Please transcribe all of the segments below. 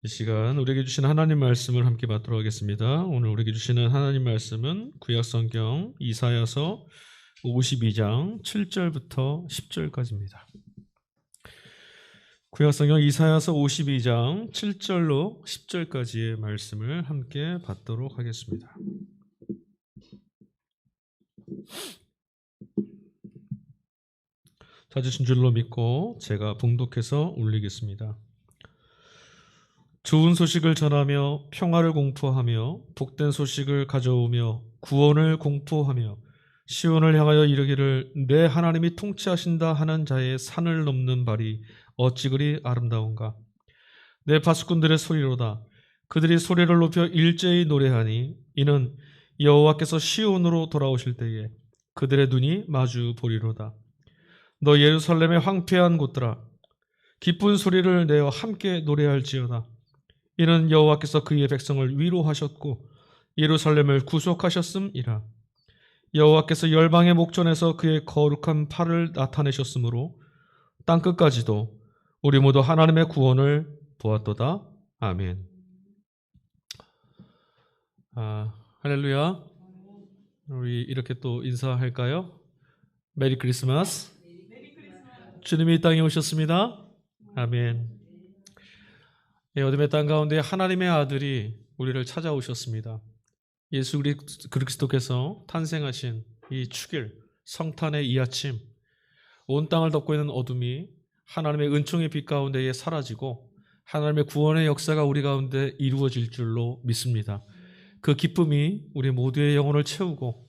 이 시간 우리에게 주신 하나님 말씀을 함께 받도록 하겠습니다. 오늘 우리에게 주시는 하나님 말씀은 구약성경 이사야서 52장 7절부터 10절까지입니다. 구약성경 이사야서 52장 7절로 10절까지의 말씀을 함께 받도록 하겠습니다. 찾으신 줄로 믿고 제가 봉독해서 올리겠습니다. 좋은 소식을 전하며 평화를 공포하며 복된 소식을 가져오며 구원을 공포하며 시온을 향하여 이르기를 내 하나님이 통치하신다 하는 자의 산을 넘는 발이 어찌 그리 아름다운가. 내 파수꾼들의 소리로다. 그들이 소리를 높여 일제히 노래하니 이는 여호와께서 시온으로 돌아오실 때에 그들의 눈이 마주 보리로다. 너 예루살렘의 황폐한 곳들아, 기쁜 소리를 내어 함께 노래할지어다. 이는 여호와께서 그의 백성을 위로하셨고 예루살렘을 구속하셨음이라. 여호와께서 열방의 목전에서 그의 거룩한 팔을 나타내셨으므로 땅끝까지도 우리 모두 하나님의 구원을 보았도다. 아멘. 할렐루야. 우리 이렇게 또 인사할까요? 메리 크리스마스. 주님이 이 땅에 오셨습니다. 아멘. 어둠의 땅 가운데 하나님의 아들이 우리를 찾아오셨습니다. 예수 그리스도께서 탄생하신 이 축일, 성탄의 이 아침, 온 땅을 덮고 있는 어둠이 하나님의 은총의 빛 가운데에 사라지고 하나님의 구원의 역사가 우리 가운데 이루어질 줄로 믿습니다. 그 기쁨이 우리 모두의 영혼을 채우고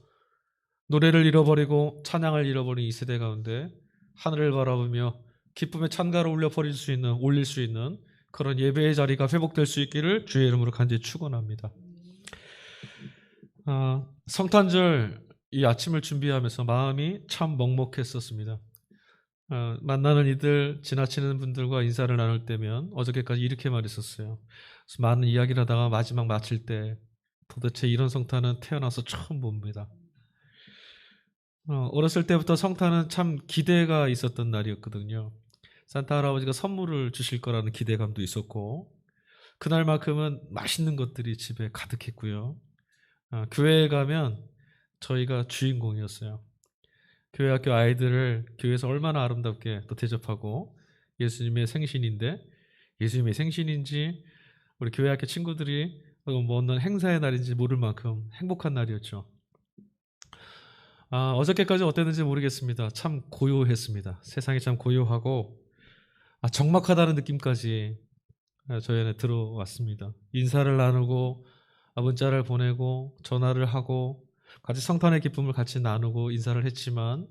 노래를 잃어버리고 찬양을 잃어버린 이 세대 가운데 하늘을 바라보며 기쁨의 찬가를 올릴 수 있는 그런 예배의 자리가 회복될 수 있기를 주의 이름으로 간절히 축원합니다. 성탄절 이 아침을 준비하면서 마음이 참 먹먹했었습니다. 만나는 이들, 지나치는 분들과 인사를 나눌 때면 어저께까지 이렇게 말했었어요. 많은 이야기를 하다가 마지막 마칠 때 도대체 이런 성탄은 태어나서 처음 봅니다. 어렸을 때부터 성탄은 참 기대가 있었던 날이었거든요. 산타 할아버지가 선물을 주실 거라는 기대감도 있었고 그날만큼은 맛있는 것들이 집에 가득했고요. 교회에 가면 저희가 주인공이었어요. 교회 학교 아이들을 교회에서 얼마나 아름답게 또 대접하고 예수님의 생신인데 예수님의 생신인지 우리 교회 학교 친구들이 뭐 어떤 행사의 날인지 모를 만큼 행복한 날이었죠. 어저께까지 어땠는지 모르겠습니다. 참 고요했습니다. 세상이 참 고요하고 적막하다는 느낌까지 저희 안에 들어왔습니다. 인사를 나누고 문자를 보내고 전화를 하고 같이 성탄의 기쁨을 같이 나누고 인사를 했지만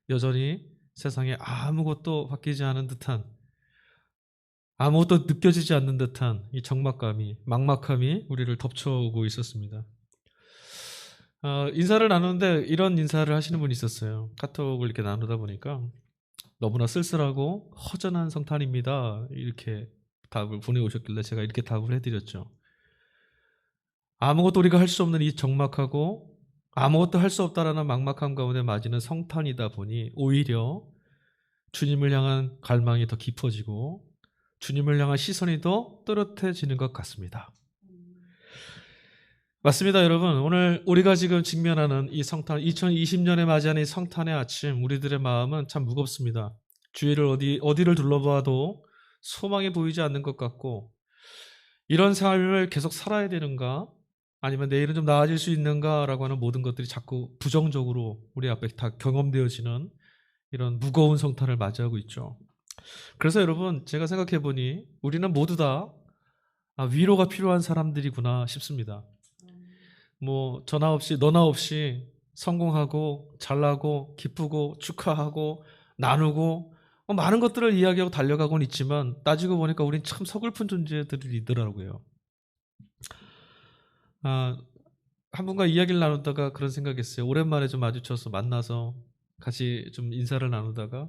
여전히 세상에 아무것도 바뀌지 않은 듯한 아무것도 느껴지지 않는 듯한 이 적막감이 막막함이 우리를 덮쳐오고 있었습니다. 인사를 나누는데 이런 인사를 하시는 분이 있었어요. 카톡을 이렇게 나누다 보니까 너무나 쓸쓸하고 허전한 성탄입니다. 이렇게 답을 보내오셨길래 제가 이렇게 답을 해드렸죠. 아무것도 우리가 할 수 없는 이 적막하고 아무것도 할 수 없다라는 막막함 가운데 맞이는 성탄이다 보니 오히려 주님을 향한 갈망이 더 깊어지고 주님을 향한 시선이 더 또렷해지는 것 같습니다. 맞습니다, 여러분. 오늘 우리가 지금 직면하는 이 성탄, 2020년에 맞이하는 이 성탄의 아침, 우리들의 마음은 참 무겁습니다. 주위를 어디를 둘러봐도 소망이 보이지 않는 것 같고, 이런 삶을 계속 살아야 되는가? 아니면 내일은 좀 나아질 수 있는가라고 하는 모든 것들이 자꾸 부정적으로 우리 앞에 다 경험되어지는 이런 무거운 성탄을 맞이하고 있죠. 그래서 여러분, 제가 생각해 보니 우리는 모두 다 위로가 필요한 사람들이구나 싶습니다. 뭐 저나 없이 너나 없이 성공하고 잘나고 기쁘고 축하하고 나누고 많은 것들을 이야기하고 달려가고는 있지만 따지고 보니까 우린 참 서글픈 존재들이더라고요. 한 분과 이야기를 나누다가 그런 생각했어요. 오랜만에 좀 마주쳐서 만나서 같이 좀 인사를 나누다가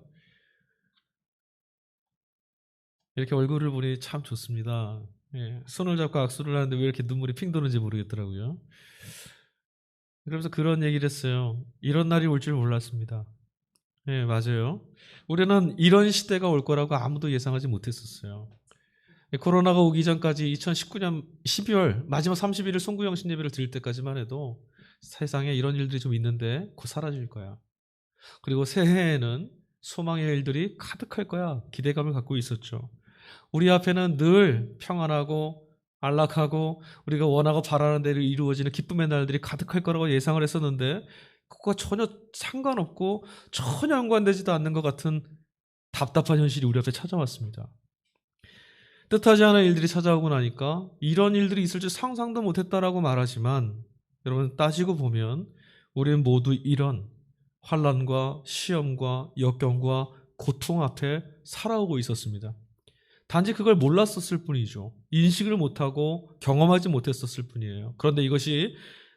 이렇게 얼굴을 보니 참 좋습니다. 예, 손을 잡고 악수를 하는데 왜 이렇게 눈물이 핑 도는지 모르겠더라고요. 그러면서 그런 얘기를 했어요. 이런 날이 올 줄 몰랐습니다. 네, 맞아요. 우리는 이런 시대가 올 거라고 아무도 예상하지 못했었어요. 코로나가 오기 전까지 2019년 12월 마지막 31일 송구영신 예배를 드릴 때까지만 해도 세상에 이런 일들이 좀 있는데 곧 사라질 거야. 그리고 새해에는 소망의 일들이 가득할 거야. 기대감을 갖고 있었죠. 우리 앞에는 늘 평안하고 안락하고 우리가 원하고 바라는 대로 이루어지는 기쁨의 날들이 가득할 거라고 예상을 했었는데 그거와 전혀 상관없고 전혀 연관되지도 않는 것 같은 답답한 현실이 우리 앞에 찾아왔습니다. 뜻하지 않은 일들이 찾아오고 나니까 이런 일들이 있을 줄 상상도 못했다라고 말하지만 여러분 따지고 보면 우리는 모두 이런 환난과 시험과 역경과 고통 앞에 살아오고 있었습니다. 단지 그걸 몰랐었을 뿐이죠. 인식을 못하고 경험하지 못했었을 뿐이에요. 그런데 이것이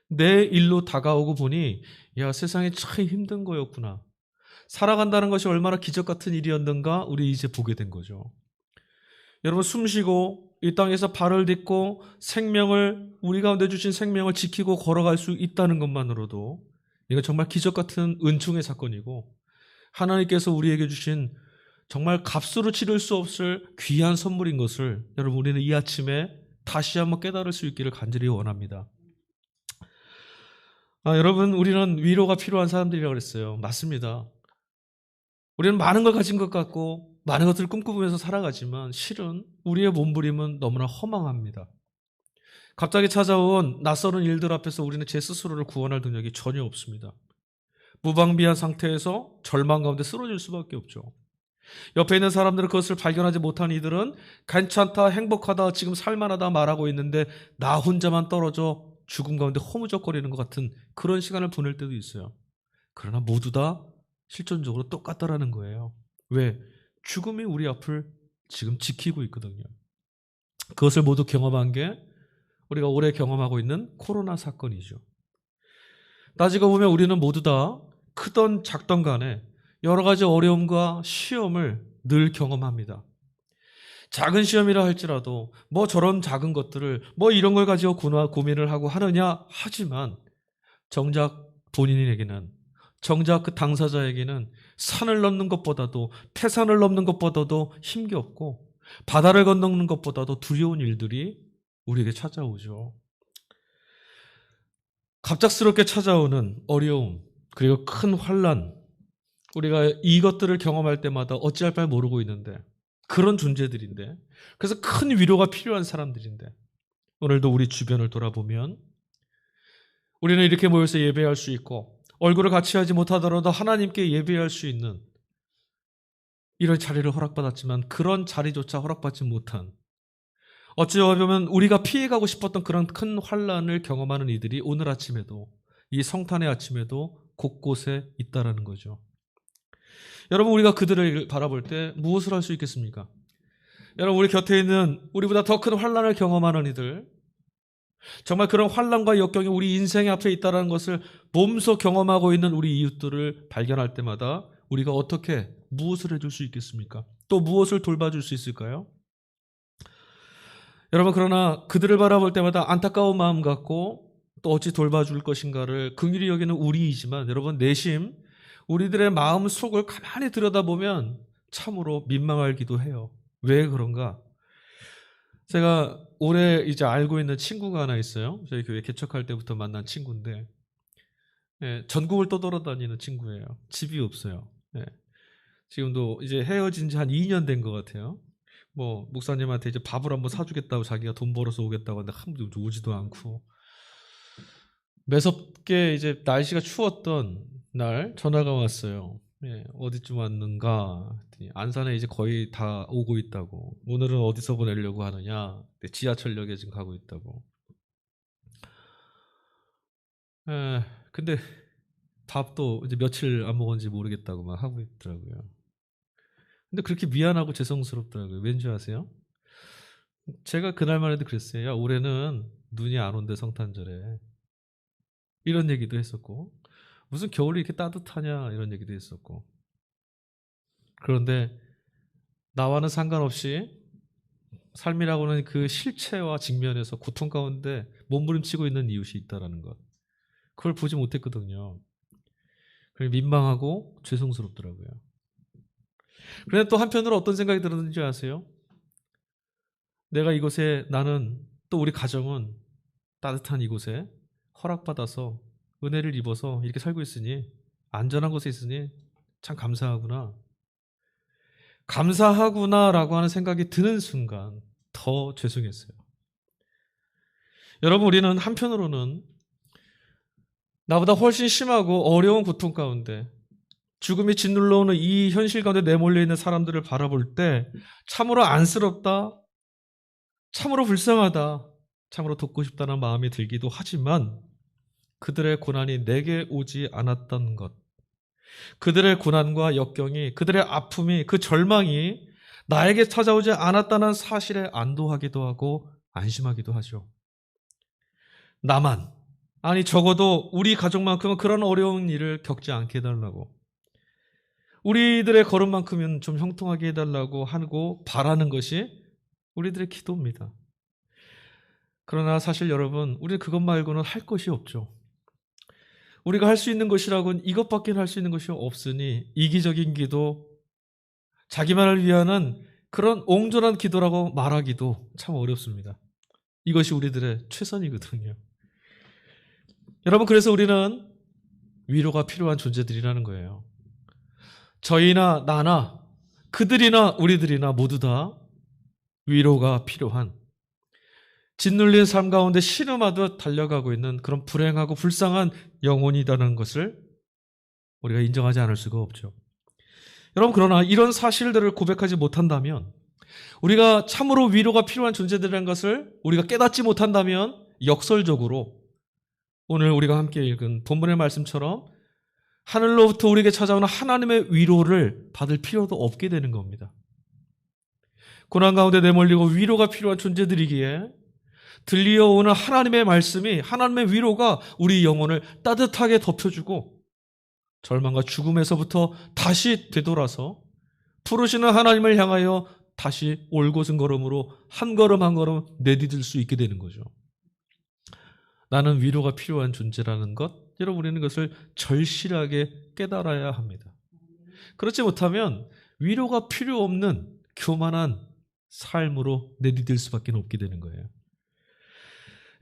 내 일로 다가오고 보니 야, 세상이 참 힘든 거였구나. 살아간다는 것이 얼마나 기적 같은 일이었는가 우리 이제 보게 된 거죠. 여러분 숨쉬고 이 땅에서 발을 딛고 생명을 우리 가운데 주신 생명을 지키고 걸어갈 수 있다는 것만으로도 이건 정말 기적 같은 은총의 사건이고 하나님께서 우리에게 주신 정말 값으로 치를 수 없을 귀한 선물인 것을 여러분 우리는 이 아침에 다시 한번 깨달을 수 있기를 간절히 원합니다. 여러분 우리는 위로가 필요한 사람들이라고 그랬어요. 맞습니다. 우리는 많은 걸 가진 것 같고 많은 것들을 꿈꾸면서 살아가지만 실은 우리의 몸부림은 너무나 허망합니다. 갑자기 찾아온 낯설은 일들 앞에서 우리는 제 스스로를 구원할 능력이 전혀 없습니다. 무방비한 상태에서 절망 가운데 쓰러질 수밖에 없죠. 옆에 있는 사람들은 그것을 발견하지 못한 이들은 괜찮다, 행복하다, 지금 살만하다 말하고 있는데 나 혼자만 떨어져 죽음 가운데 허무적거리는 것 같은 그런 시간을 보낼 때도 있어요. 그러나 모두 다 실존적으로 똑같다라는 거예요. 왜? 죽음이 우리 앞을 지금 지키고 있거든요. 그것을 모두 경험한 게 우리가 올해 경험하고 있는 코로나 사건이죠. 따지고 보면 우리는 모두 다 크던 작던 간에 여러 가지 어려움과 시험을 늘 경험합니다. 작은 시험이라 할지라도 뭐 저런 작은 것들을 뭐 이런 걸 가지고 고민을 하고 하느냐 하지만 정작 본인에게는 정작 그 당사자에게는 산을 넘는 것보다도 태산을 넘는 것보다도 힘겹고 바다를 건너는 것보다도 두려운 일들이 우리에게 찾아오죠. 갑작스럽게 찾아오는 어려움 그리고 큰 환난 우리가 이것들을 경험할 때마다 어찌할 바를 모르고 있는데 그런 존재들인데 그래서 큰 위로가 필요한 사람들인데 오늘도 우리 주변을 돌아보면 우리는 이렇게 모여서 예배할 수 있고 얼굴을 같이 하지 못하더라도 하나님께 예배할 수 있는 이런 자리를 허락받았지만 그런 자리조차 허락받지 못한 어찌 보면 우리가 피해가고 싶었던 그런 큰 환난을 경험하는 이들이 오늘 아침에도 이 성탄의 아침에도 곳곳에 있다라는 거죠. 여러분 우리가 그들을 바라볼 때 무엇을 할 수 있겠습니까? 여러분 우리 곁에 있는 우리보다 더 큰 환난을 경험하는 이들 정말 그런 환난과 역경이 우리 인생 앞에 있다는 것을 몸소 경험하고 있는 우리 이웃들을 발견할 때마다 우리가 어떻게 무엇을 해줄 수 있겠습니까? 또 무엇을 돌봐줄 수 있을까요? 여러분 그러나 그들을 바라볼 때마다 안타까운 마음 갖고 또 어찌 돌봐줄 것인가를 긍휼히 여기는 우리이지만 여러분 내심 우리들의 마음 속을 가만히 들여다보면 참으로 민망하기도 해요. 왜 그런가? 제가 올해 이제 알고 있는 친구가 하나 있어요. 저희 교회 개척할 때부터 만난 친구인데 전국을 떠돌아다니는 친구예요. 집이 없어요. 지금도 이제 헤어진 지 한 2년 된 것 같아요. 뭐 목사님한테 이제 밥을 한번 사주겠다고 자기가 돈 벌어서 오겠다고 하는데 한 번도 오지도 않고 매섭게 이제 날씨가 추웠던 날 전화가 왔어요. 어디쯤 왔는가 했더니 안산에 이제 거의 다 오고 있다고. 오늘은 어디서 보내려고 하느냐? 지하철역에 지금 가고 있다고. 근데 밥도 이제 며칠 안 먹었는지 모르겠다고 막 하고 있더라고요. 근데 그렇게 미안하고 죄송스럽더라고요. 왠지 아세요? 제가 그날만 해도 그랬어요. 야, 올해는 눈이 안 온대 성탄절에. 이런 얘기도 했었고 무슨 겨울이 이렇게 따뜻하냐 이런 얘기도 했었고 그런데 나와는 상관없이 삶이라고는 그 실체와 직면해서 고통 가운데 몸부림치고 있는 이웃이 있다는 것 그걸 보지 못했거든요. 그래 민망하고 죄송스럽더라고요. 그런데 또 한편으로 어떤 생각이 들었는지 아세요? 내가 이곳에 나는 또 우리 가정은 따뜻한 이곳에 허락받아서 은혜를 입어서 이렇게 살고 있으니 안전한 곳에 있으니 참 감사하구나. 감사하구나라고 하는 생각이 드는 순간 더 죄송했어요. 여러분 우리는 한편으로는 나보다 훨씬 심하고 어려운 고통 가운데 죽음이 짓눌러 오는 이 현실 가운데 내몰려 있는 사람들을 바라볼 때 참으로 안쓰럽다, 참으로 불쌍하다, 참으로 돕고 싶다는 마음이 들기도 하지만 그들의 고난이 내게 오지 않았던 것, 그들의 고난과 역경이, 그들의 아픔이, 그 절망이 나에게 찾아오지 않았다는 사실에 안도하기도 하고 안심하기도 하죠. 나만, 아니 적어도 우리 가족만큼은 그런 어려운 일을 겪지 않게 해달라고, 우리들의 걸음만큼은 좀 형통하게 해달라고 하고 바라는 것이 우리들의 기도입니다. 그러나 사실 여러분, 우리는 그것 말고는 할 것이 없죠. 우리가 할 수 있는 것이라고는 이것밖에 할 수 있는 것이 없으니 이기적인 기도, 자기만을 위하는 그런 옹졸한 기도라고 말하기도 참 어렵습니다. 이것이 우리들의 최선이거든요. 여러분, 그래서 우리는 위로가 필요한 존재들이라는 거예요. 저희나 나나 그들이나 우리들이나 모두 다 위로가 필요한, 짓눌린 삶 가운데 신음하듯 달려가고 있는 그런 불행하고 불쌍한 영혼이라는 것을 우리가 인정하지 않을 수가 없죠. 여러분, 그러나 이런 사실들을 고백하지 못한다면, 우리가 참으로 위로가 필요한 존재들이라는 것을 우리가 깨닫지 못한다면 역설적으로 오늘 우리가 함께 읽은 본문의 말씀처럼 하늘로부터 우리에게 찾아오는 하나님의 위로를 받을 필요도 없게 되는 겁니다. 고난 가운데 내몰리고 위로가 필요한 존재들이기에 들려오는 하나님의 말씀이, 하나님의 위로가 우리 영혼을 따뜻하게 덮여주고 절망과 죽음에서부터 다시 되돌아서 부르시는 하나님을 향하여 다시 올곧은 걸음으로 한 걸음 한 걸음 내디딜 수 있게 되는 거죠. 나는 위로가 필요한 존재라는 것, 여러분 우리는 것을 절실하게 깨달아야 합니다. 그렇지 못하면 위로가 필요 없는 교만한 삶으로 내디딜 수밖에 없게 되는 거예요.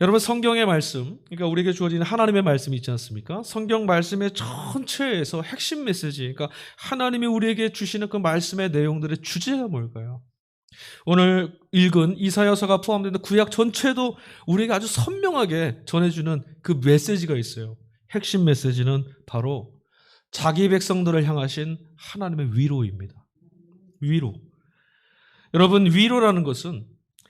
여러분, 성경의 말씀, 그러니까 우리에게 주어진 하나님의 말씀이 있지 않습니까? 성경 말씀의 전체에서 핵심 메시지, 그러니까 하나님이 우리에게 주시는 그 말씀의 내용들의 주제가 뭘까요? 오늘 읽은 이사야서가 포함되는 구약 전체도 우리에게 아주 선명하게 전해주는 그 메시지가 있어요. 핵심 메시지는 바로 자기 백성들을 향하신 하나님의 위로입니다. 위로. 여러분, 위로라는 것은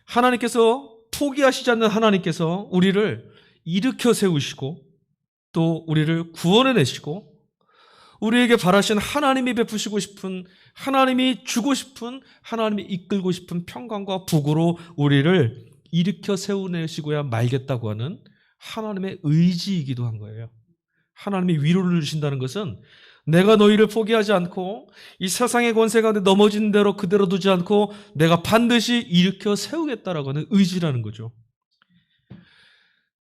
하나님께서 포기하시지 않는 하나님께서 우리를 일으켜 세우시고 또 우리를 구원해내시고 우리에게 바라신 하나님이 베푸시고 싶은, 하나님이 주고 싶은, 하나님이 이끌고 싶은 평강과 복으로 우리를 일으켜 세우내시고야 말겠다고 하는 하나님의 의지이기도 한 거예요. 하나님이 위로를 주신다는 것은 내가 너희를 포기하지 않고 이 세상의 권세 가운데 넘어진 대로 그대로 두지 않고 내가 반드시 일으켜 세우겠다라고 하는 의지라는 거죠.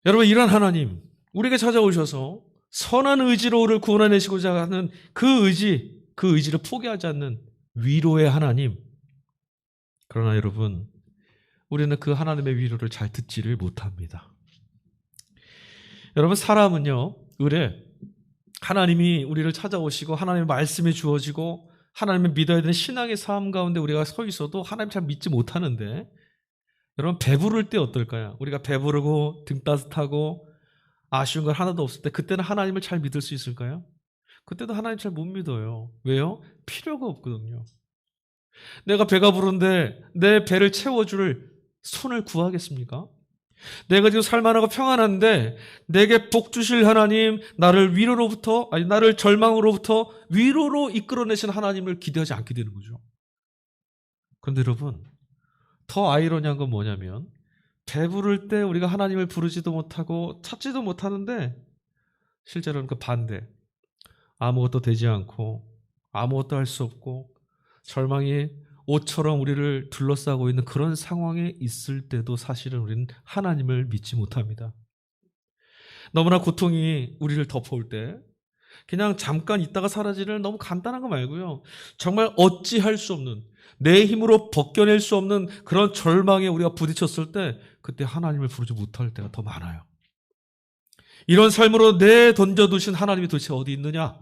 여러분, 이런 하나님, 우리에게 찾아오셔서 선한 의지로 우리를 구원해내시고자 하는 그 의지를 포기하지 않는 위로의 하나님. 그러나 여러분, 우리는 그 하나님의 위로를 잘 듣지를 못합니다. 여러분, 사람은요, 하나님이 우리를 찾아오시고 하나님의 말씀이 주어지고 하나님을 믿어야 되는 신앙의 삶 가운데 우리가 서 있어도 하나님 잘 믿지 못하는데, 여러분, 배부를 때 어떨까요? 우리가 배부르고 등 따뜻하고 아쉬운 건 하나도 없을 때 그때는 하나님을 잘 믿을 수 있을까요? 그때도 하나님 잘 못 믿어요. 왜요? 필요가 없거든요. 내가 배가 부른데 내 배를 채워줄 손을 구하겠습니까? 내가 지금 살만하고 평안한데 내게 복 주실 하나님, 나를 나를 절망으로부터 위로로 이끌어내신 하나님을 기대하지 않게 되는 거죠. 그런데 여러분, 더 아이러니한 건 뭐냐면, 배부를 때 우리가 하나님을 부르지도 못하고 찾지도 못하는데 실제로는 그 반대, 아무것도 되지 않고 아무것도 할 수 없고 절망이 옷처럼 우리를 둘러싸고 있는 그런 상황에 있을 때도 사실은 우리는 하나님을 믿지 못합니다. 너무나 고통이 우리를 덮어올 때, 그냥 잠깐 있다가 사라지는 너무 간단한 거 말고요. 정말 어찌할 수 없는, 내 힘으로 벗겨낼 수 없는 그런 절망에 우리가 부딪혔을 때 그때 하나님을 부르지 못할 때가 더 많아요. 이런 삶으로 내던져두신 하나님이 도대체 어디 있느냐?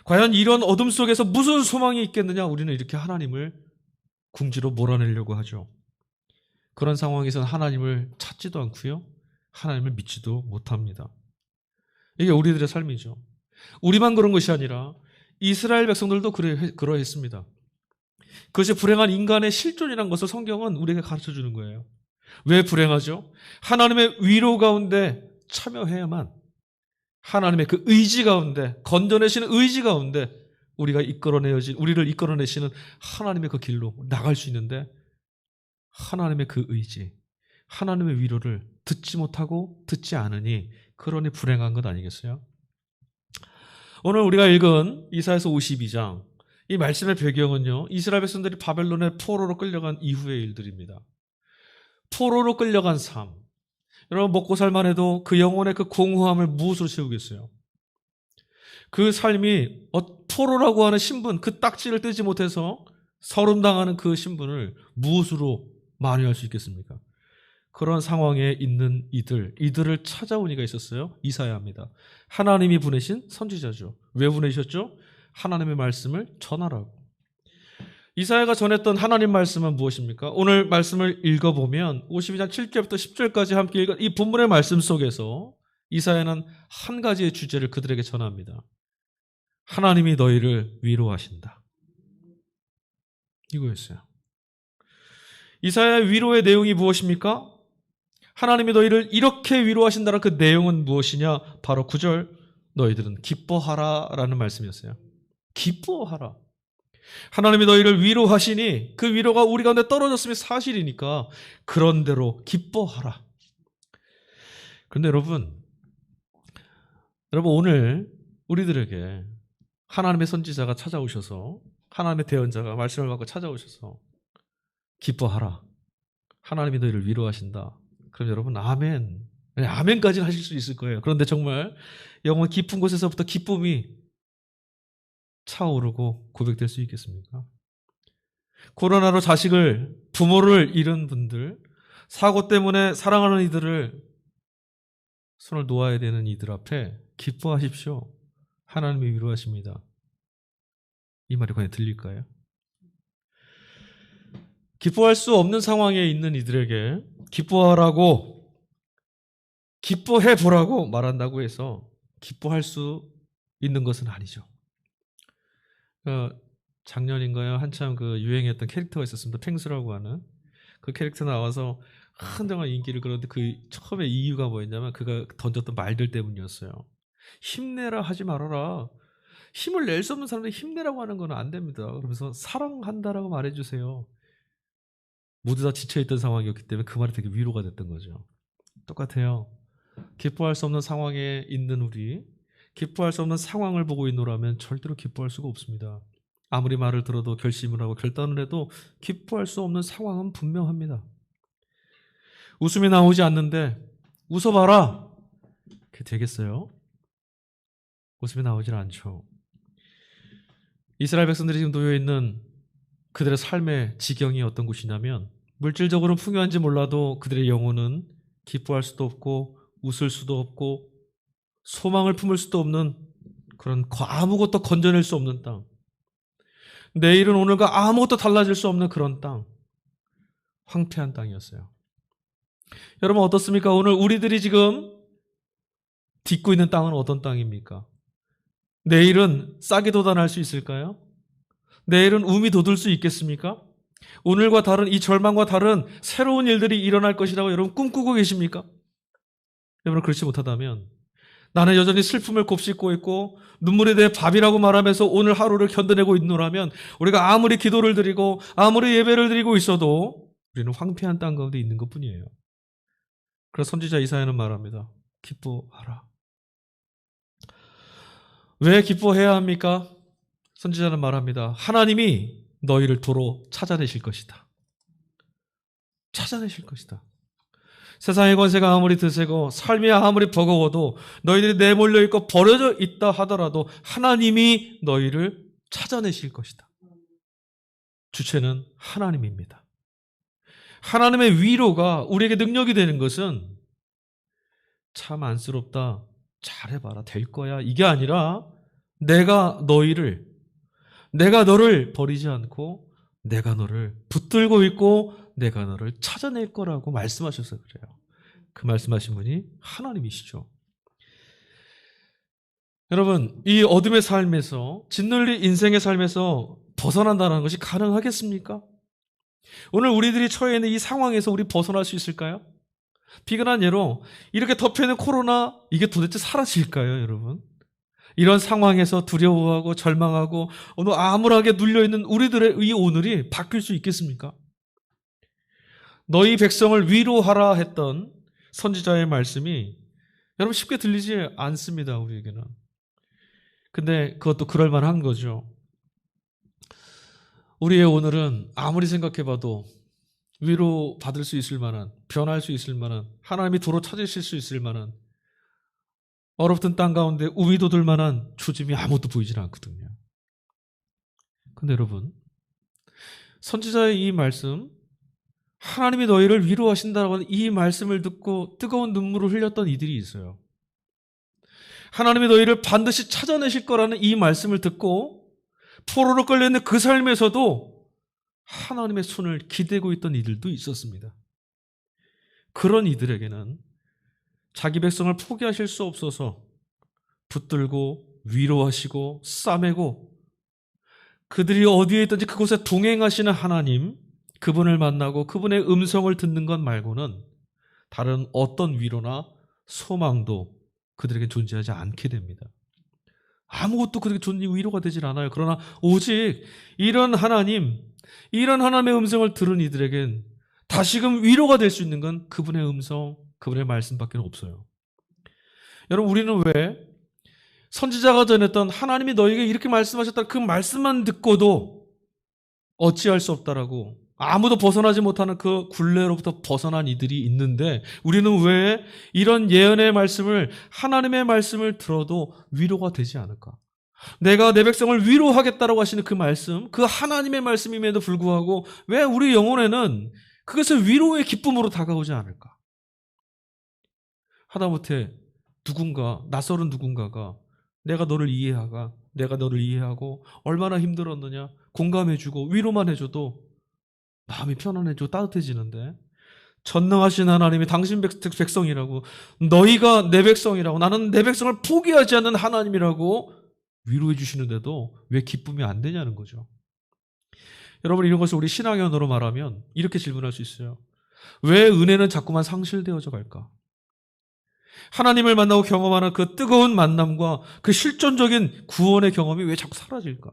과연 이런 어둠 속에서 무슨 소망이 있겠느냐? 우리는 이렇게 하나님을 궁지로 몰아내려고 하죠. 그런 상황에서는 하나님을 찾지도 않고요. 하나님을 믿지도 못합니다. 이게 우리들의 삶이죠. 우리만 그런 것이 아니라 이스라엘 백성들도 그러했습니다. 그것이 불행한 인간의 실존이라는 것을 성경은 우리에게 가르쳐주는 거예요. 왜 불행하죠? 하나님의 위로 가운데 참여해야만, 하나님의 그 의지 가운데, 건져내시는 의지 가운데 우리를 이끌어내시는 하나님의 그 길로 나갈 수 있는데, 하나님의 그 의지, 하나님의 위로를 듣지 못하고 듣지 않으니 그러니 불행한 것 아니겠어요? 오늘 우리가 읽은 이사야서 52장, 이 말씀의 배경은요, 이스라엘 백성들이 바벨론의 포로로 끌려간 이후의 일들입니다. 포로로 끌려간 삶. 여러분, 먹고 살만 해도 그 영혼의 그 공허함을 무엇으로 채우겠어요? 그 삶이 포로라고 하는 신분, 그 딱지를 떼지 못해서 서름당하는 그 신분을 무엇으로 만회할 수 있겠습니까? 그런 상황에 있는 이들을 찾아온 이가 있었어요. 이사야입니다. 하나님이 보내신 선지자죠. 왜 보내셨죠? 하나님의 말씀을 전하라고. 이사야가 전했던 하나님 말씀은 무엇입니까? 오늘 말씀을 읽어보면 52장 7절부터 10절까지 함께 읽은 이 본문의 말씀 속에서 이사야는 한 가지의 주제를 그들에게 전합니다. 하나님이 너희를 위로하신다. 이거였어요. 이사야의 위로의 내용이 무엇입니까? 하나님이 너희를 이렇게 위로하신다는 그 내용은 무엇이냐? 바로 9절, 너희들은 기뻐하라 라는 말씀이었어요. 기뻐하라. 하나님이 너희를 위로하시니 그 위로가 우리 가운데 떨어졌음이 사실이니까 그런대로 기뻐하라. 그런데 여러분 오늘 우리들에게 하나님의 선지자가 찾아오셔서, 하나님의 대언자가 말씀을 받고 찾아오셔서 기뻐하라, 하나님이 너희를 위로하신다. 그럼 여러분 아멘, 아멘까지는 하실 수 있을 거예요. 그런데 정말 영혼 깊은 곳에서부터 기쁨이 차오르고 고백될 수 있겠습니까? 코로나로 부모를 잃은 분들, 사고 때문에 사랑하는 이들을 손을 놓아야 되는 이들 앞에 기뻐하십시오. 하나님이 위로하십니다. 이 말이 과연 들릴까요? 기뻐할 수 없는 상황에 있는 이들에게 기뻐하라고, 기뻐해 보라고 말한다고 해서 기뻐할 수 있는 것은 아니죠. 작년인가요? 한참 그 유행했던 캐릭터가 있었습니다. 펭수라고 하는 그 캐릭터 나와서 한동안 인기를 끌었는데 그 처음에 이유가 뭐였냐면 그가 던졌던 말들 때문이었어요. 힘내라 하지 말아라. 힘을 낼 수 없는 사람들이 힘내라고 하는 건 안 됩니다. 그러면서 사랑한다라고 말해주세요. 모두 다 지쳐있던 상황이었기 때문에 그 말이 되게 위로가 됐던 거죠. 똑같아요. 기뻐할 수 없는 상황에 있는 우리, 기뻐할 수 없는 상황을 보고 있노라면 절대로 기뻐할 수가 없습니다. 아무리 말을 들어도 결심을 하고 결단을 해도 기뻐할 수 없는 상황은 분명합니다. 웃음이 나오지 않는데 웃어봐라, 그게 되겠어요? 웃음이 나오질 않죠. 이스라엘 백성들이 지금 놓여있는 그들의 삶의 지경이 어떤 곳이냐면, 물질적으로는 풍요한지 몰라도 그들의 영혼은 기뻐할 수도 없고 웃을 수도 없고 소망을 품을 수도 없는 그런 아무것도 건져낼 수 없는 땅, 내일은 오늘과 아무것도 달라질 수 없는 그런 땅, 황폐한 땅이었어요. 여러분 어떻습니까? 오늘 우리들이 지금 딛고 있는 땅은 어떤 땅입니까? 내일은 싹이 돋아날 수 있을까요? 내일은 움이 돋을 수 있겠습니까? 오늘과 다른, 이 절망과 다른 새로운 일들이 일어날 것이라고 여러분 꿈꾸고 계십니까? 여러분 그렇지 못하다면 나는 여전히 슬픔을 곱씹고 있고 눈물에 대해 밥이라고 말하면서 오늘 하루를 견뎌내고 있노라면, 우리가 아무리 기도를 드리고 아무리 예배를 드리고 있어도 우리는 황폐한 땅 가운데 있는 것뿐이에요. 그래서 선지자 이사야는 말합니다. 기뻐하라. 왜 기뻐해야 합니까? 선지자는 말합니다. 하나님이 너희를 도로 찾아내실 것이다. 찾아내실 것이다. 세상의 권세가 아무리 드세고 삶이 아무리 버거워도 너희들이 내몰려 있고 버려져 있다 하더라도 하나님이 너희를 찾아내실 것이다. 주체는 하나님입니다. 하나님의 위로가 우리에게 능력이 되는 것은 참 안쓰럽다, 잘해봐라, 될 거야, 이게 아니라 내가 너를 버리지 않고 내가 너를 붙들고 있고 내가 너를 찾아낼 거라고 말씀하셔서 그래요. 그 말씀하신 분이 하나님이시죠. 여러분, 이 어둠의 삶에서, 짓눌린 인생의 삶에서 벗어난다는 것이 가능하겠습니까? 오늘 우리들이 처해 있는 이 상황에서 우리 벗어날 수 있을까요? 비근한 예로 이렇게 덮여있는 코로나, 이게 도대체 사라질까요, 여러분? 이런 상황에서 두려워하고 절망하고 어느 암울하게 눌려있는 우리들의 이 오늘이 바뀔 수 있겠습니까? 너희 백성을 위로하라 했던 선지자의 말씀이 여러분 쉽게 들리지 않습니다, 우리에게는. 근데 그것도 그럴 만한 거죠. 우리의 오늘은 아무리 생각해봐도 위로받을 수 있을 만한, 변할 수 있을 만한, 하나님이 도로 찾으실 수 있을 만한, 얼어붙은 땅 가운데 우미 돋을 만한 조짐이 아무것도 보이질 않거든요. 근데 여러분, 선지자의 이 말씀, 하나님이 너희를 위로하신다라고 하는 이 말씀을 듣고 뜨거운 눈물을 흘렸던 이들이 있어요. 하나님이 너희를 반드시 찾아내실 거라는 이 말씀을 듣고 포로로 끌려있는 그 삶에서도 하나님의 손을 기대고 있던 이들도 있었습니다. 그런 이들에게는 자기 백성을 포기하실 수 없어서 붙들고 위로하시고 싸매고 그들이 어디에 있든지 그곳에 동행하시는 하나님, 그분을 만나고 그분의 음성을 듣는 것 말고는 다른 어떤 위로나 소망도 그들에게 존재하지 않게 됩니다. 아무것도 그들에게 위로가 되질 않아요. 그러나 오직 이런 하나님의 음성을 들은 이들에겐 다시금 위로가 될 수 있는 건 그분의 음성, 그분의 말씀밖에 없어요. 여러분, 우리는 왜 선지자가 전했던 하나님이 너에게 이렇게 말씀하셨다 그 말씀만 듣고도 어찌할 수 없다라고 아무도 벗어나지 못하는 그 굴레로부터 벗어난 이들이 있는데 우리는 왜 이런 예언의 말씀을, 하나님의 말씀을 들어도 위로가 되지 않을까? 내가 내 백성을 위로하겠다라고 하시는 그 말씀, 그 하나님의 말씀임에도 불구하고 왜 우리 영혼에는 그것을 위로의 기쁨으로 다가오지 않을까? 하다못해 낯설은 누군가가 내가 너를 이해하고 얼마나 힘들었느냐 공감해주고 위로만 해줘도 마음이 편안해지고 따뜻해지는데, 전능하신 하나님이 당신 백성이라고, 너희가 내 백성이라고, 나는 내 백성을 포기하지 않는 하나님이라고 위로해 주시는데도 왜 기쁨이 안 되냐는 거죠. 여러분, 이런 것을 우리 신앙의 언어로 말하면 이렇게 질문할 수 있어요. 왜 은혜는 자꾸만 상실되어져 갈까? 하나님을 만나고 경험하는 그 뜨거운 만남과 그 실존적인 구원의 경험이 왜 자꾸 사라질까?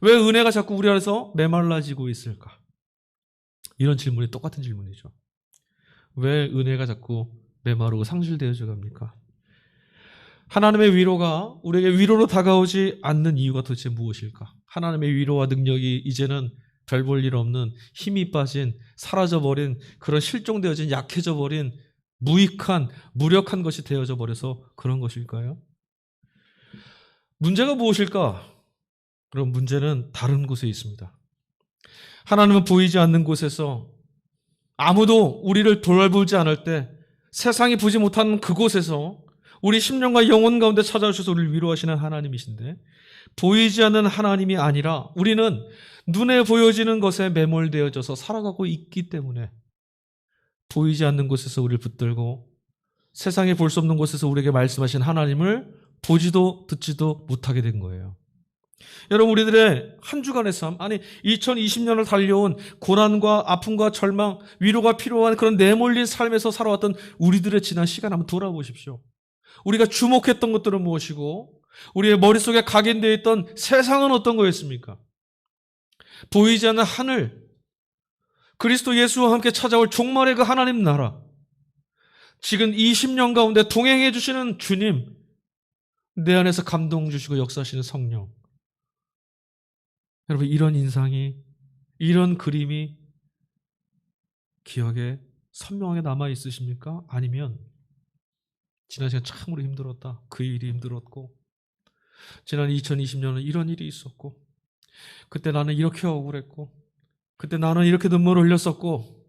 왜 은혜가 자꾸 우리 안에서 메말라지고 있을까? 이런 질문이 똑같은 질문이죠. 왜 은혜가 자꾸 메마르고 상실되어져 갑니까? 하나님의 위로가 우리에게 위로로 다가오지 않는 이유가 도대체 무엇일까? 하나님의 위로와 능력이 이제는 별 볼 일 없는 힘이 빠진, 사라져버린, 그런 실종되어진, 약해져버린, 무력한 것이 되어져 버려서 그런 것일까요? 문제가 무엇일까? 그럼 문제는 다른 곳에 있습니다. 하나님은 보이지 않는 곳에서, 아무도 우리를 돌보지 않을 때, 세상이 보지 못하는 그곳에서 우리 심령과 영혼 가운데 찾아오셔서 우리를 위로하시는 하나님이신데, 보이지 않는 하나님이 아니라 우리는 눈에 보여지는 것에 매몰되어져서 살아가고 있기 때문에 보이지 않는 곳에서 우리를 붙들고 세상에 볼 수 없는 곳에서 우리에게 말씀하신 하나님을 보지도 듣지도 못하게 된 거예요. 여러분, 우리들의 한 주간의 삶, 2020년을 달려온 고난과 아픔과 절망, 위로가 필요한 그런 내몰린 삶에서 살아왔던 우리들의 지난 시간 한번 돌아보십시오. 우리가 주목했던 것들은 무엇이고 우리의 머릿속에 각인되어 있던 세상은 어떤 거였습니까? 보이지 않는 하늘, 그리스도 예수와 함께 찾아올 종말의 그 하나님 나라, 지금 20년 가운데 동행해 주시는 주님, 내 안에서 감동 주시고 역사하시는 성령. 여러분, 이런 인상이, 이런 그림이 기억에 선명하게 남아 있으십니까? 아니면 지난 시간 참으로 힘들었다. 그 일이 힘들었고 지난 2020년은 이런 일이 있었고 그때 나는 이렇게 억울했고 그때 나는 이렇게 눈물을 흘렸었고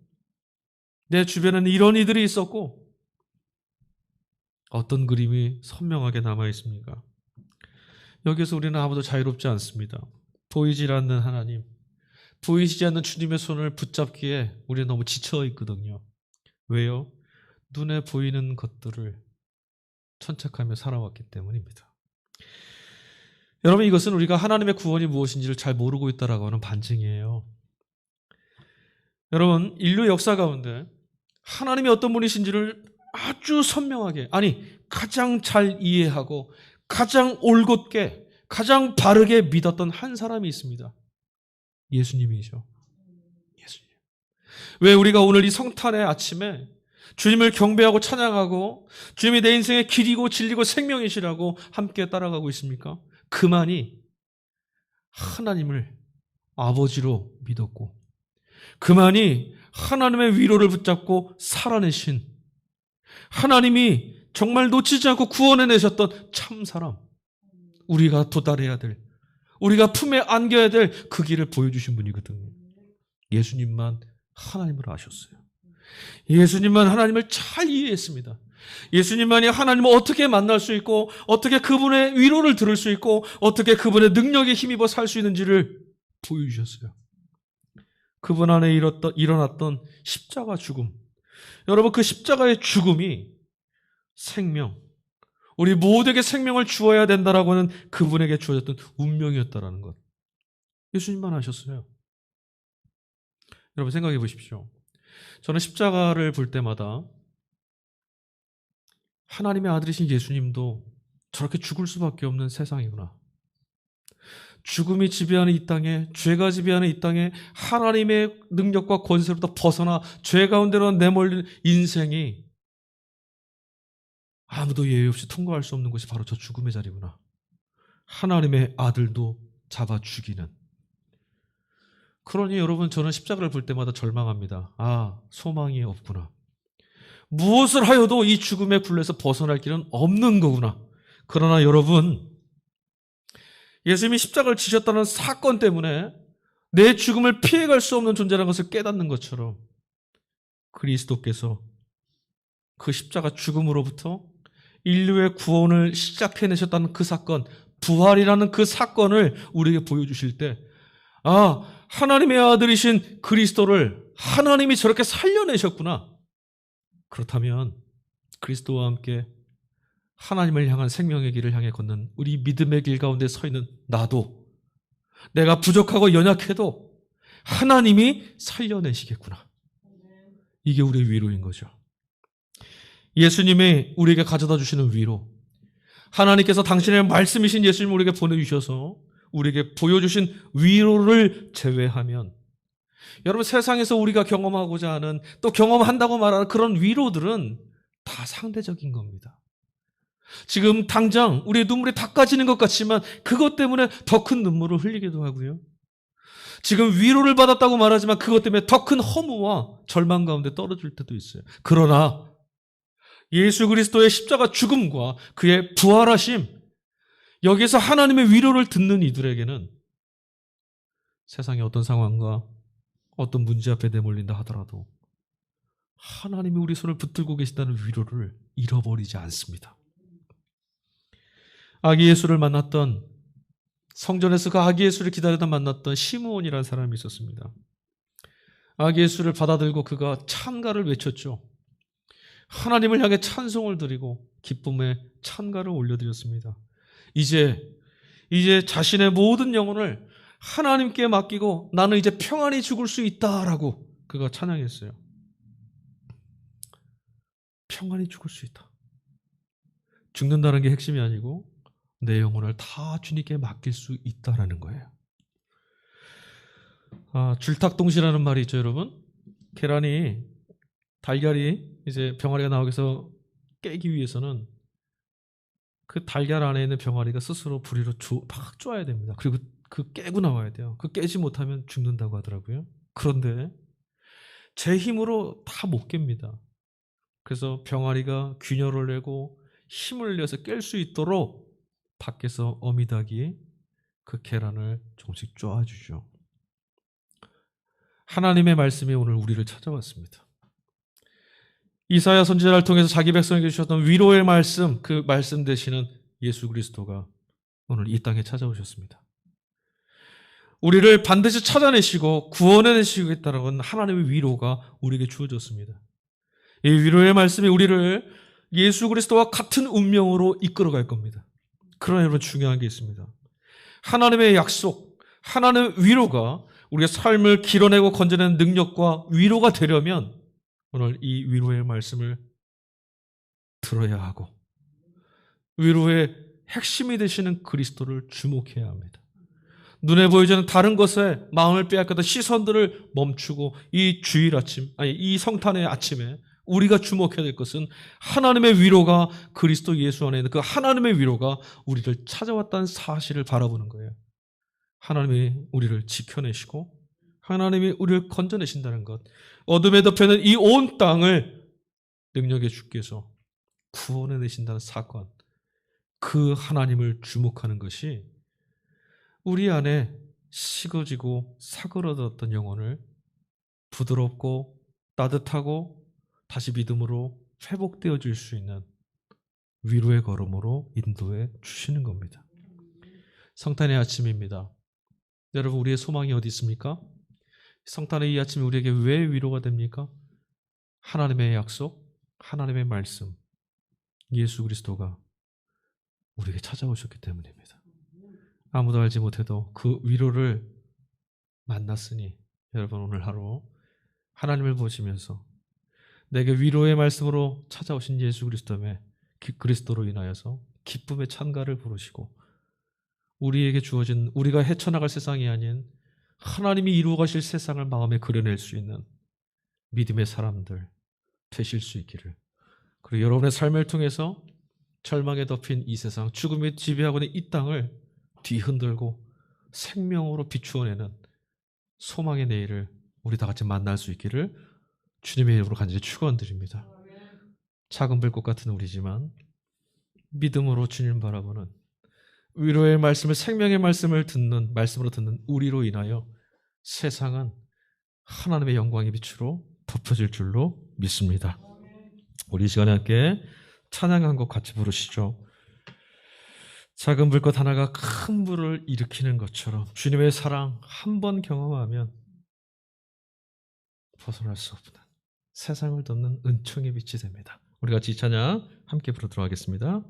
내 주변에는 이런 이들이 있었고 어떤 그림이 선명하게 남아 있습니까? 여기서 우리는 아무도 자유롭지 않습니다. 보이질 않는 하나님, 보이지 않는 주님의 손을 붙잡기에 우리는 너무 지쳐 있거든요. 왜요? 눈에 보이는 것들을 천착하며 살아왔기 때문입니다. 여러분, 이것은 우리가 하나님의 구원이 무엇인지를 잘 모르고 있다라고 하는 반증이에요. 여러분, 인류 역사 가운데 하나님이 어떤 분이신지를 아주 선명하게, 아니 가장 잘 이해하고 가장 올곧게 가장 바르게 믿었던 한 사람이 있습니다. 예수님이죠. 예수님. 왜 우리가 오늘 이 성탄의 아침에 주님을 경배하고 찬양하고 주님이 내 인생의 길이고 진리고 생명이시라고 함께 따라가고 있습니까? 그만이 하나님을 아버지로 믿었고 그만이 하나님의 위로를 붙잡고 살아내신 하나님이 정말 놓치지 않고 구원해내셨던 참 사람, 우리가 도달해야 될, 우리가 품에 안겨야 될 그 길을 보여주신 분이거든요. 예수님만 하나님을 아셨어요. 예수님만 하나님을 잘 이해했습니다. 예수님만이 하나님을 어떻게 만날 수 있고 어떻게 그분의 위로를 들을 수 있고 어떻게 그분의 능력에 힘입어 살 수 있는지를 보여주셨어요. 그분 안에 일어났던 십자가 죽음, 여러분 그 십자가의 죽음이 생명, 우리 모두에게 생명을 주어야 된다라고 하는 그분에게 주어졌던 운명이었다라는 것, 예수님만 아셨어요. 여러분 생각해 보십시오. 저는 십자가를 볼 때마다 하나님의 아들이신 예수님도 저렇게 죽을 수밖에 없는 세상이구나. 죽음이 지배하는 이 땅에, 죄가 지배하는 이 땅에 하나님의 능력과 권세로부터 벗어나 죄 가운데로 내몰린 인생이 아무도 예외 없이 통과할 수 없는 것이 바로 저 죽음의 자리구나. 하나님의 아들도 잡아 죽이는. 그러니 여러분, 저는 십자가를 볼 때마다 절망합니다. 아, 소망이 없구나. 무엇을 하여도 이 죽음의 굴레에서 벗어날 길은 없는 거구나. 그러나 여러분, 예수님이 십자가를 지셨다는 사건 때문에 내 죽음을 피해갈 수 없는 존재라는 것을 깨닫는 것처럼 그리스도께서 그 십자가 죽음으로부터 인류의 구원을 시작해내셨다는 그 사건, 부활이라는 그 사건을 우리에게 보여주실 때, 아, 하나님의 아들이신 그리스도를 하나님이 저렇게 살려내셨구나. 그렇다면 그리스도와 함께 하나님을 향한 생명의 길을 향해 걷는 우리 믿음의 길 가운데 서 있는 나도, 내가 부족하고 연약해도 하나님이 살려내시겠구나. 이게 우리의 위로인 거죠. 예수님이 우리에게 가져다 주시는 위로, 하나님께서 당신의 말씀이신 예수님을 우리에게 보내주셔서 우리에게 보여주신 위로를 제외하면, 여러분 세상에서 우리가 경험하고자 하는, 또 경험한다고 말하는 그런 위로들은 다 상대적인 겁니다. 지금 당장 우리의 눈물이 닦아지는 것 같지만 그것 때문에 더 큰 눈물을 흘리기도 하고요. 지금 위로를 받았다고 말하지만 그것 때문에 더 큰 허무와 절망 가운데 떨어질 때도 있어요. 그러나 예수 그리스도의 십자가 죽음과 그의 부활하심, 여기에서 하나님의 위로를 듣는 이들에게는 세상의 어떤 상황과 어떤 문제 앞에 내몰린다 하더라도 하나님이 우리 손을 붙들고 계신다는 위로를 잃어버리지 않습니다. 아기 예수를 만났던, 성전에서 그 아기 예수를 기다리다 만났던 시므온이라는 사람이 있었습니다. 아기 예수를 받아들고 그가 찬가를 외쳤죠. 하나님을 향해 찬송을 드리고 기쁨의 찬가를 올려드렸습니다. 이제 자신의 모든 영혼을 하나님께 맡기고 나는 이제 평안히 죽을 수 있다라고 그가 찬양했어요. 평안히 죽을 수 있다. 죽는다는 게 핵심이 아니고 내 영혼을 다 주님께 맡길 수 있다라는 거예요. 줄탁동시라는 말이 있죠, 여러분. 달걀이 이제 병아리가 나오기 위해서 깨기 위해서는 그 달걀 안에 있는 병아리가 스스로 부리로 막 쪼아야 됩니다. 그리고 그 깨고 나와야 돼요. 그 깨지 못하면 죽는다고 하더라고요. 그런데 제 힘으로 다 못 깹니다. 그래서 병아리가 균열을 내고 힘을 내서 깰 수 있도록 밖에서 어미닭이 그 계란을 조금씩 쪼아주죠. 하나님의 말씀이 오늘 우리를 찾아왔습니다. 이사야 선지자를 통해서 자기 백성에게 주셨던 위로의 말씀, 그 말씀 되시는 예수 그리스도가 오늘 이 땅에 찾아오셨습니다. 우리를 반드시 찾아내시고 구원해내시겠다는 하나님의 위로가 우리에게 주어졌습니다. 이 위로의 말씀이 우리를 예수 그리스도와 같은 운명으로 이끌어갈 겁니다. 그러나 여러분 중요한 게 있습니다. 하나님의 약속, 하나님의 위로가 우리의 삶을 길어내고 건져내는 능력과 위로가 되려면 오늘 이 위로의 말씀을 들어야 하고 위로의 핵심이 되시는 그리스도를 주목해야 합니다. 눈에 보이지 않는 다른 것에 마음을 빼앗겼던 시선들을 멈추고 이 주일 아침, 이 성탄의 아침에 우리가 주목해야 될 것은 하나님의 위로가 그리스도 예수 안에 있는 그 하나님의 위로가 우리를 찾아왔다는 사실을 바라보는 거예요. 하나님이 우리를 지켜내시고 하나님이 우리를 건져내신다는 것, 어둠에 덮여있는 이 온 땅을 능력의 주께서 구원해내신다는 사건, 그 하나님을 주목하는 것이 우리 안에 식어지고 사그러졌던 영혼을 부드럽고 따뜻하고 다시 믿음으로 회복되어질 수 있는 위로의 걸음으로 인도해 주시는 겁니다. 성탄의 아침입니다. 여러분, 우리의 소망이 어디 있습니까? 성탄의 이 아침이 우리에게 왜 위로가 됩니까? 하나님의 약속, 하나님의 말씀, 예수 그리스도가 우리에게 찾아오셨기 때문입니다. 아무도 알지 못해도 그 위로를 만났으니 여러분 오늘 하루 하나님을 보시면서 내게 위로의 말씀으로 찾아오신 예수 그리스도로 인하여서 기쁨의 찬가를 부르시고 우리에게 주어진 우리가 헤쳐나갈 세상이 아닌 하나님이 이루어 가실 세상을 마음에 그려낼 수 있는 믿음의 사람들 되실 수 있기를, 그리고 여러분의 삶을 통해서 절망에 덮인 이 세상, 죽음이 지배하고 있는 이 땅을 뒤흔들고 생명으로 비추어내는 소망의 내일을 우리 다 같이 만날 수 있기를 주님의 이름으로 간절히 축원드립니다. 작은 불꽃 같은 우리지만 믿음으로 주님 바라보는 위로의 말씀을, 생명의 말씀을 듣는, 말씀으로 듣는 우리로 인하여 세상은 하나님의 영광의 빛으로 덮여질 줄로 믿습니다. 우리 이 시간에 함께 찬양 한 곡 같이 부르시죠. 작은 불꽃 하나가 큰 불을 일으키는 것처럼 주님의 사랑 한 번 경험하면 벗어날 수 없는 세상을 덮는 은총의 빛이 됩니다. 우리 같이 이 찬양 함께 부르도록 하겠습니다.